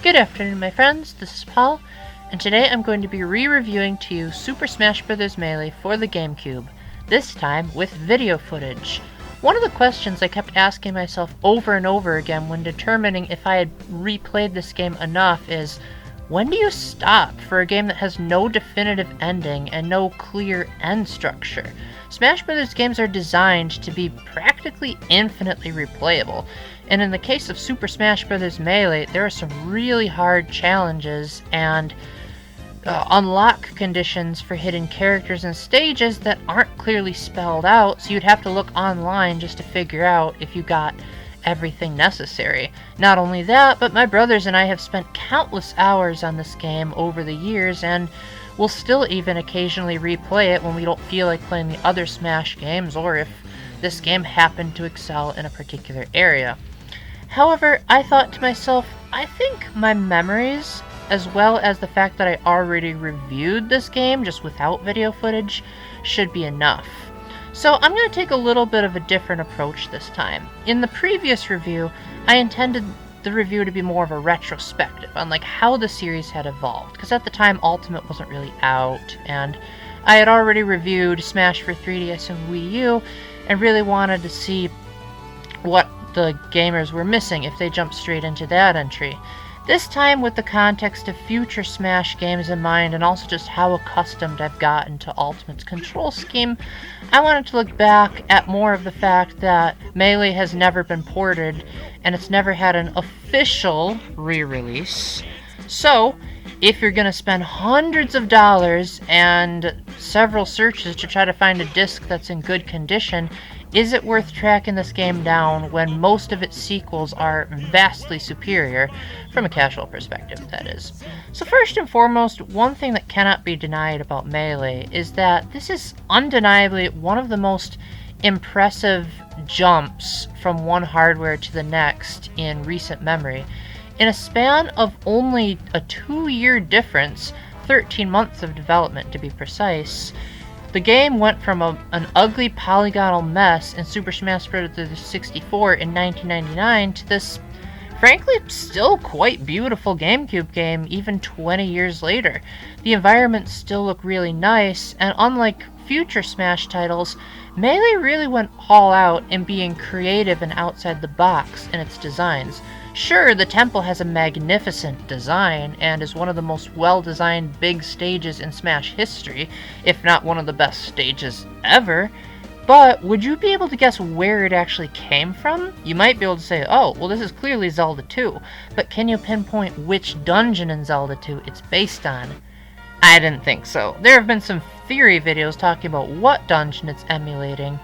Good afternoon, my friends. This is Paul, and today I'm going to be re-reviewing to you Super Smash Bros. Melee for the GameCube, this time with video footage. One of the questions I kept asking myself over and over again when determining if I had replayed this game enough is, when do you stop for a game that has no definitive ending and no clear end structure? Smash Bros. Games are designed to be practically infinitely replayable, and in the case of Super Smash Bros. Melee, there are some really hard challenges and unlock conditions for hidden characters and stages that aren't clearly spelled out, so you'd have to look online just to figure out if you got everything necessary. Not only that, but my brothers and I have spent countless hours on this game over the years, and we'll still even occasionally replay it when we don't feel like playing the other Smash games, or if this game happened to excel in a particular area. However, I thought to myself, I think my memories, as well as the fact that I already reviewed this game just without video footage, should be enough. So I'm going to take a little bit of a different approach this time. In the previous review, I intended the review to be more of a retrospective on how the series had evolved, because at the time Ultimate wasn't really out, and I had already reviewed Smash for 3DS and Wii U, and really wanted to see what the gamers were missing if they jumped straight into that entry. This time, with the context of future Smash games in mind, and also just how accustomed I've gotten to Ultimate's control scheme, I wanted to look back at more of the fact that Melee has never been ported, and it's never had an official re-release. So, if you're going to spend hundreds of dollars and several searches to try to find a disc that's in good condition, is it worth tracking this game down when most of its sequels are vastly superior, from a casual perspective, that is? So first and foremost, one thing that cannot be denied about Melee is that this is undeniably one of the most impressive jumps from one hardware to the next in recent memory. In a span of only a 2-year difference, 13 months of development to be precise, the game went from an ugly polygonal mess in Super Smash Bros. 64 in 1999 to this, frankly, still quite beautiful GameCube game even 20 years later. The environments still look really nice, and unlike future Smash titles, Melee really went all out in being creative and outside the box in its designs. Sure, the temple has a magnificent design and is one of the most well-designed big stages in Smash history, if not one of the best stages ever, but would you be able to guess where it actually came from? You might be able to say, oh, well, this is clearly Zelda 2, but can you pinpoint which dungeon in Zelda 2 it's based on? I didn't think so. There have been some theory videos talking about what dungeon it's emulating,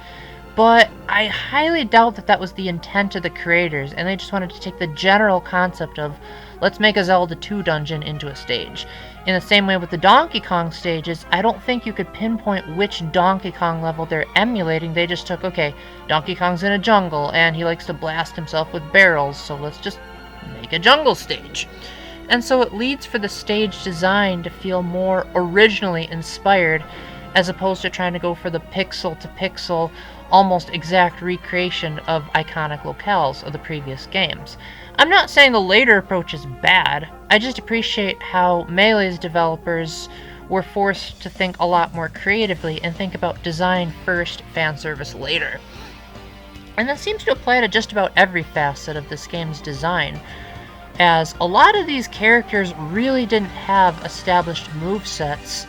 but I highly doubt that was the intent of the creators, and they just wanted to take the general concept of, let's make a Zelda 2 dungeon into a stage. In the same way with the Donkey Kong stages, I don't think you could pinpoint which Donkey Kong level they're emulating. They just took, okay, Donkey Kong's in a jungle, and he likes to blast himself with barrels, so let's just make a jungle stage. And so it leads for the stage design to feel more originally inspired, as opposed to trying to go for the pixel-to-pixel, almost exact recreation of iconic locales of the previous games. I'm not saying the later approach is bad, I just appreciate how Melee's developers were forced to think a lot more creatively and think about design first, fan service later. And that seems to apply to just about every facet of this game's design, as a lot of these characters really didn't have established movesets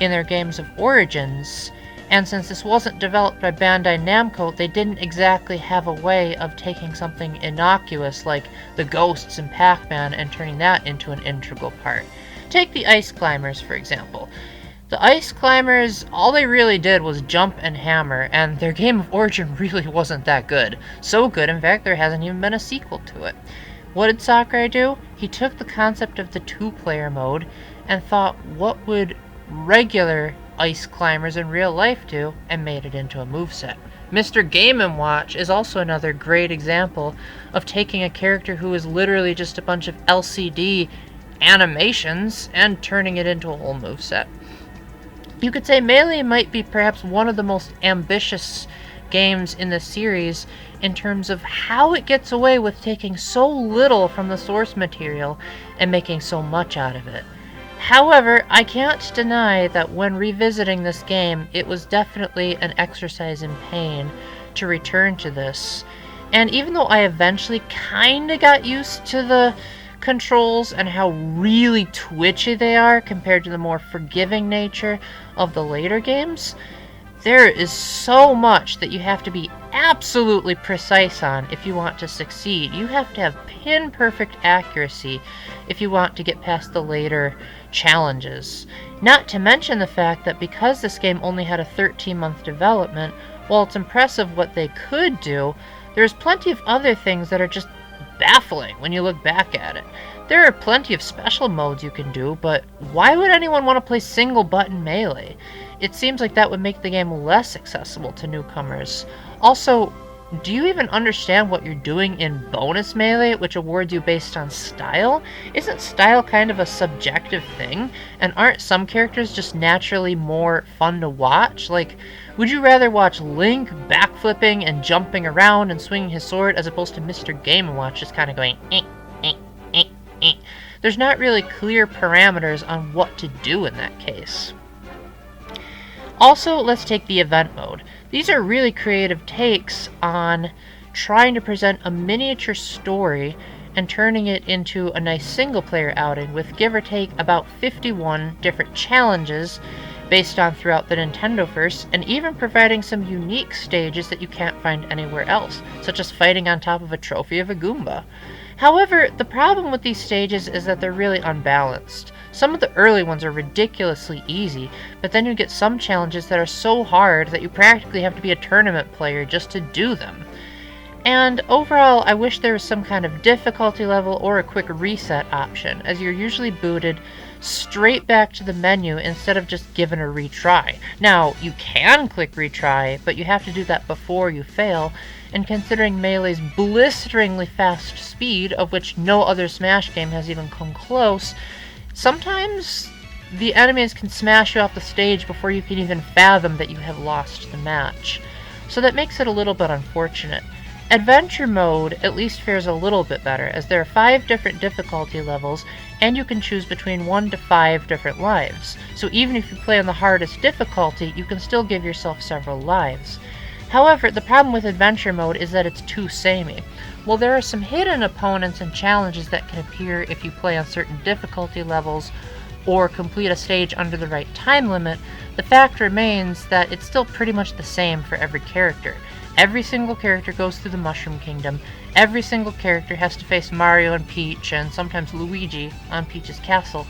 in their games of origins, and since this wasn't developed by Bandai Namco, they didn't exactly have a way of taking something innocuous like the ghosts in Pac-Man and turning that into an integral part. Take the Ice Climbers, for example. The Ice Climbers, all they really did was jump and hammer, and their game of origin really wasn't that good. So good, in fact, there hasn't even been a sequel to it. What did Sakurai do? He took the concept of the 2-player mode and thought, what would regular Ice Climbers in real life do, and made it into a moveset. Mr. Game & Watch is also another great example of taking a character who is literally just a bunch of LCD animations and turning it into a whole moveset. You could say Melee might be perhaps one of the most ambitious games in the series in terms of how it gets away with taking so little from the source material and making so much out of it. However, I can't deny that when revisiting this game, it was definitely an exercise in pain to return to this. And even though I eventually kinda got used to the controls and how really twitchy they are compared to the more forgiving nature of the later games, there is so much that you have to be absolutely precise on if you want to succeed. You have to have pin-perfect accuracy if you want to get past the later challenges. Not to mention the fact that because this game only had a 13-month development, while it's impressive what they could do, there's plenty of other things that are just baffling when you look back at it. There are plenty of special modes you can do, but why would anyone want to play single button melee? It seems like that would make the game less accessible to newcomers. Also, do you even understand what you're doing in bonus melee, which awards you based on style? Isn't style kind of a subjective thing? And aren't some characters just naturally more fun to watch? Like, would you rather watch Link backflipping and jumping around and swinging his sword as opposed to Mr. Game & Watch just kind of going eh, eh, eh, eh? There's not really clear parameters on what to do in that case. Also, let's take the event mode. These are really creative takes on trying to present a miniature story and turning it into a nice single-player outing with give or take about 51 different challenges based on throughout the Nintendoverse, and even providing some unique stages that you can't find anywhere else, such as fighting on top of a trophy of a Goomba. However, the problem with these stages is that they're really unbalanced. Some of the early ones are ridiculously easy, but then you get some challenges that are so hard that you practically have to be a tournament player just to do them. And overall, I wish there was some kind of difficulty level or a quick reset option, as you're usually booted straight back to the menu instead of just given a retry. Now, you can click retry, but you have to do that before you fail, and considering Melee's blisteringly fast speed, of which no other Smash game has even come close, sometimes the enemies can smash you off the stage before you can even fathom that you have lost the match. So that makes it a little bit unfortunate. Adventure mode at least fares a little bit better, as there are 5 different difficulty levels, and you can choose between 1 to 5 different lives. So even if you play on the hardest difficulty, you can still give yourself several lives. However, the problem with adventure mode is that it's too samey. While there are some hidden opponents and challenges that can appear if you play on certain difficulty levels or complete a stage under the right time limit, the fact remains that it's still pretty much the same for every character. Every single character goes through the Mushroom Kingdom. Every single character has to face Mario and Peach, and sometimes Luigi, on Peach's castle.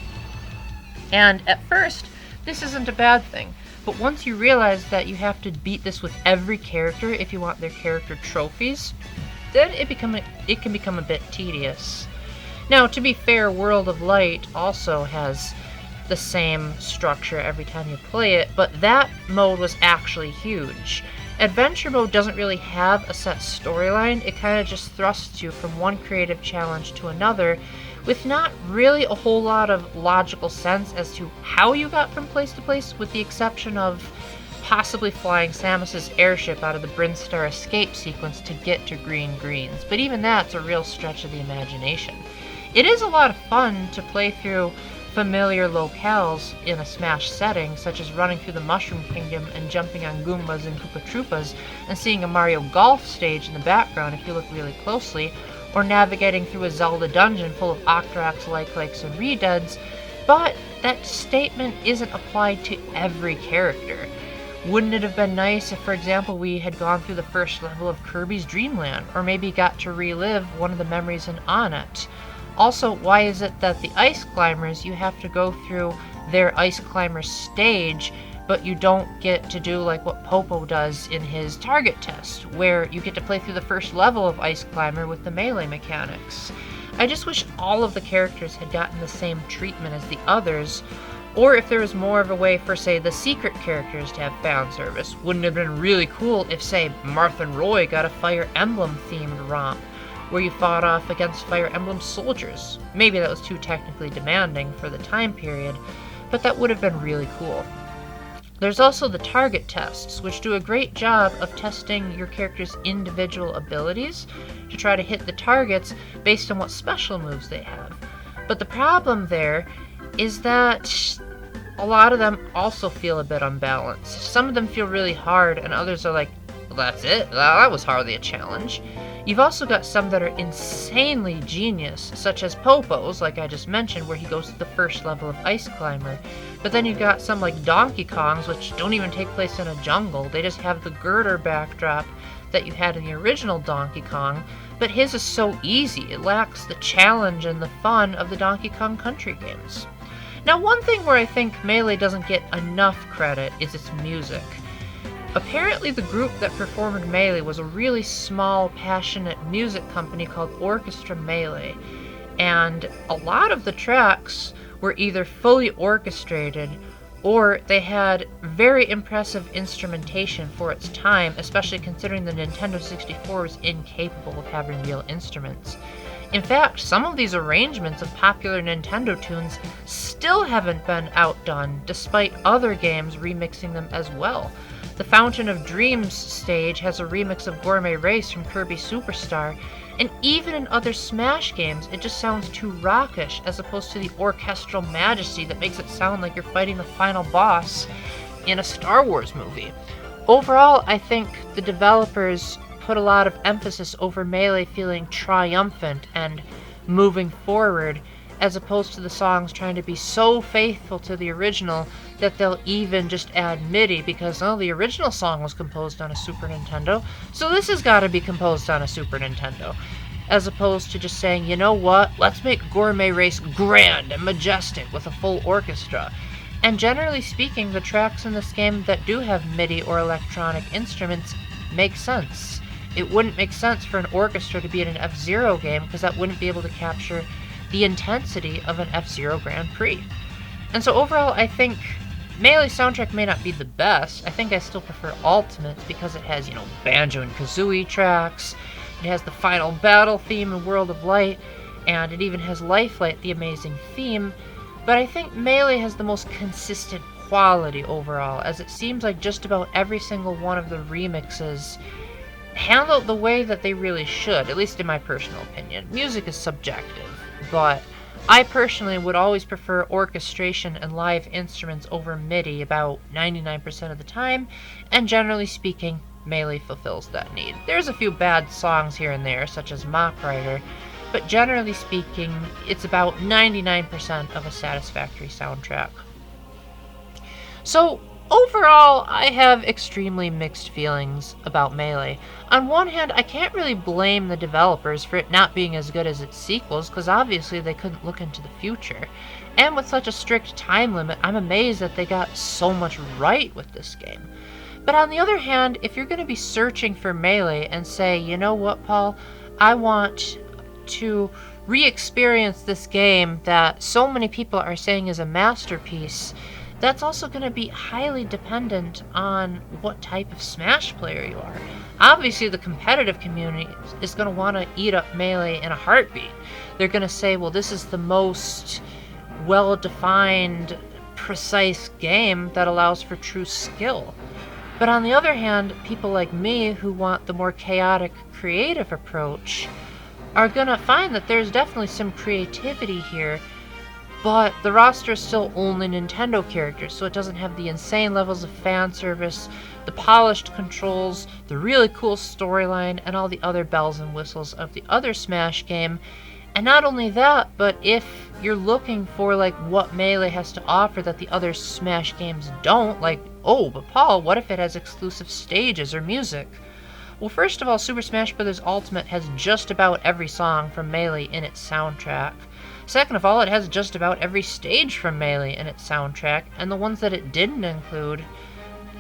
And at first, this isn't a bad thing. But once you realize that you have to beat this with every character if you want their character trophies, then it can become a bit tedious. Now, to be fair, World of Light also has the same structure every time you play it, but that mode was actually huge. Adventure mode doesn't really have a set storyline. It kind of just thrusts you from one creative challenge to another, with not really a whole lot of logical sense as to how you got from place to place, with the exception of possibly flying Samus's airship out of the Brinstar escape sequence to get to Green Greens. But even that's a real stretch of the imagination. It is a lot of fun to play through familiar locales in a Smash setting, such as running through the Mushroom Kingdom and jumping on Goombas and Koopa Troopas and seeing a Mario Golf stage in the background if you look really closely, or navigating through a Zelda dungeon full of Octoroks, Like-Likes, and Redeads, but that statement isn't applied to every character. Wouldn't it have been nice if, for example, we had gone through the first level of Kirby's Dream Land, or maybe got to relive one of the memories in Onett? Also, why is it that the Ice Climbers, you have to go through their Ice Climber stage, but you don't get to do like what Popo does in his target test, where you get to play through the first level of Ice Climber with the melee mechanics? I just wish all of the characters had gotten the same treatment as the others, or if there was more of a way for, say, the secret characters to have fan service. Wouldn't it have been really cool if, say, Marth and Roy got a Fire Emblem-themed romp, where you fought off against Fire Emblem soldiers? Maybe that was too technically demanding for the time period, but that would have been really cool. There's also the target tests, which do a great job of testing your character's individual abilities to try to hit the targets based on what special moves they have. But the problem there is that a lot of them also feel a bit unbalanced. Some of them feel really hard, and others are like, well, that's it? That was hardly a challenge. You've also got some that are insanely genius, such as Popo's, like I just mentioned, where he goes to the first level of Ice Climber. But then you've got some like Donkey Kong's, which don't even take place in a jungle. They just have the girder backdrop that you had in the original Donkey Kong, but his is so easy. It lacks the challenge and the fun of the Donkey Kong Country games. Now, one thing where I think Melee doesn't get enough credit is its music. Apparently the group that performed Melee was a really small, passionate music company called Orchestra Melee, and a lot of the tracks were either fully orchestrated or they had very impressive instrumentation for its time, especially considering the Nintendo 64 was incapable of having real instruments. In fact, some of these arrangements of popular Nintendo tunes still haven't been outdone, despite other games remixing them as well. The Fountain of Dreams stage has a remix of Gourmet Race from Kirby Superstar, and even in other Smash games, it just sounds too rockish as opposed to the orchestral majesty that makes it sound like you're fighting the final boss in a Star Wars movie. Overall, I think the developers put a lot of emphasis over Melee feeling triumphant and moving forward, as opposed to the songs trying to be so faithful to the original that they'll even just add MIDI because, oh, the original song was composed on a Super Nintendo, so this has got to be composed on a Super Nintendo. As opposed to just saying, you know what, let's make Gourmet Race grand and majestic with a full orchestra. And generally speaking, the tracks in this game that do have MIDI or electronic instruments make sense. It wouldn't make sense for an orchestra to be in an F-Zero game because that wouldn't be able to capture the intensity of an F-Zero Grand Prix. And so overall, I think Melee soundtrack may not be the best. I think I still prefer Ultimate because it has, Banjo and Kazooie tracks, it has the final battle theme in World of Light, and it even has Lifelight, the amazing theme. But I think Melee has the most consistent quality overall, as it seems like just about every single one of the remixes handle it the way that they really should, at least in my personal opinion. Music is subjective, but I personally would always prefer orchestration and live instruments over MIDI about 99% of the time, and generally speaking, Melee fulfills that need. There's a few bad songs here and there, such as Mach Rider, but generally speaking, it's about 99% of a satisfactory soundtrack. So, overall, I have extremely mixed feelings about Melee. On one hand, I can't really blame the developers for it not being as good as its sequels, because obviously they couldn't look into the future. And with such a strict time limit, I'm amazed that they got so much right with this game. But on the other hand, if you're going to be searching for Melee and say, you know what, Paul, I want to re-experience this game that so many people are saying is a masterpiece, that's also going to be highly dependent on what type of Smash player you are. Obviously, the competitive community is going to want to eat up Melee in a heartbeat. They're going to say, well, this is the most well-defined, precise game that allows for true skill. But on the other hand, people like me who want the more chaotic, creative approach are going to find that there's definitely some creativity here, but the roster is still only Nintendo characters, so it doesn't have the insane levels of fan service, the polished controls, the really cool storyline, and all the other bells and whistles of the other Smash game. And not only that, but if you're looking for what Melee has to offer that the other Smash games don't, oh, but Paul, what if it has exclusive stages or music? Well, first of all, Super Smash Bros. Ultimate has just about every song from Melee in its soundtrack. Second of all, it has just about every stage from Melee in its soundtrack, and the ones that it didn't include,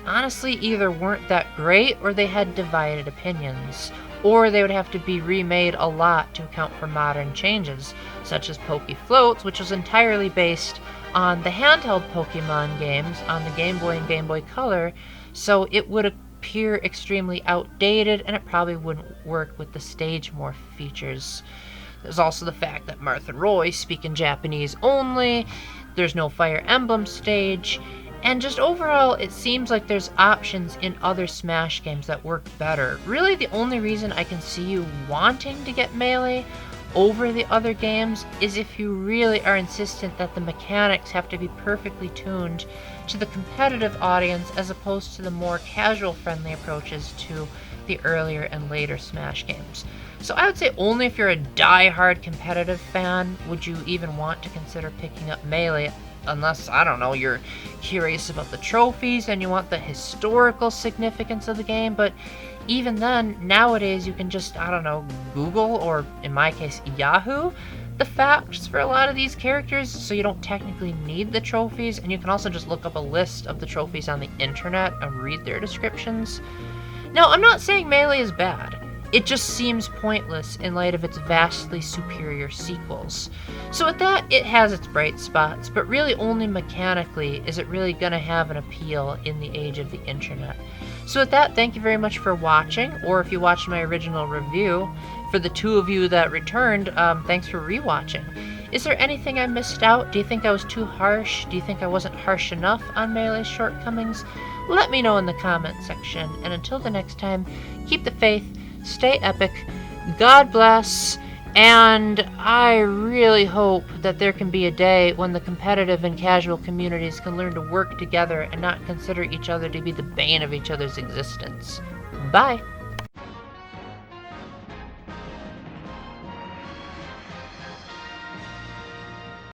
honestly, either weren't that great or they had divided opinions, or they would have to be remade a lot to account for modern changes, such as Poke Floats, which was entirely based on the handheld Pokemon games on the Game Boy and Game Boy Color, so it would appear extremely outdated, and it probably wouldn't work with the stage morph features. There's also the fact that Marth and Roy speak in Japanese only, there's no Fire Emblem stage, And just overall, it seems like there's options in other Smash games that work better. Really, the only reason I can see you wanting to get Melee over the other games is if you really are insistent that the mechanics have to be perfectly tuned to the competitive audience as opposed to the more casual friendly approaches to the earlier and later Smash games. So I would say only if you're a die-hard competitive fan would you even want to consider picking up Melee, unless, I don't know, you're curious about the trophies and you want the historical significance of the game. But even then, nowadays you can just, I don't know, Google, or in my case, Yahoo, the facts for a lot of these characters, so you don't technically need the trophies, and you can also just look up a list of the trophies on the internet and read their descriptions. Now, I'm not saying Melee is bad. It just seems pointless in light of its vastly superior sequels. So with that, it has its bright spots, but really only mechanically is it really going to have an appeal in the age of the internet. So with that, thank you very much for watching, or if you watched my original review, for the two of you that returned, thanks for rewatching. Is there anything I missed out? Do you think I was too harsh? Do you think I wasn't harsh enough on Melee's shortcomings? Let me know in the comment section, and until the next time, keep the faith, stay epic, God bless, and I really hope that there can be a day when the competitive and casual communities can learn to work together and not consider each other to be the bane of each other's existence. Bye!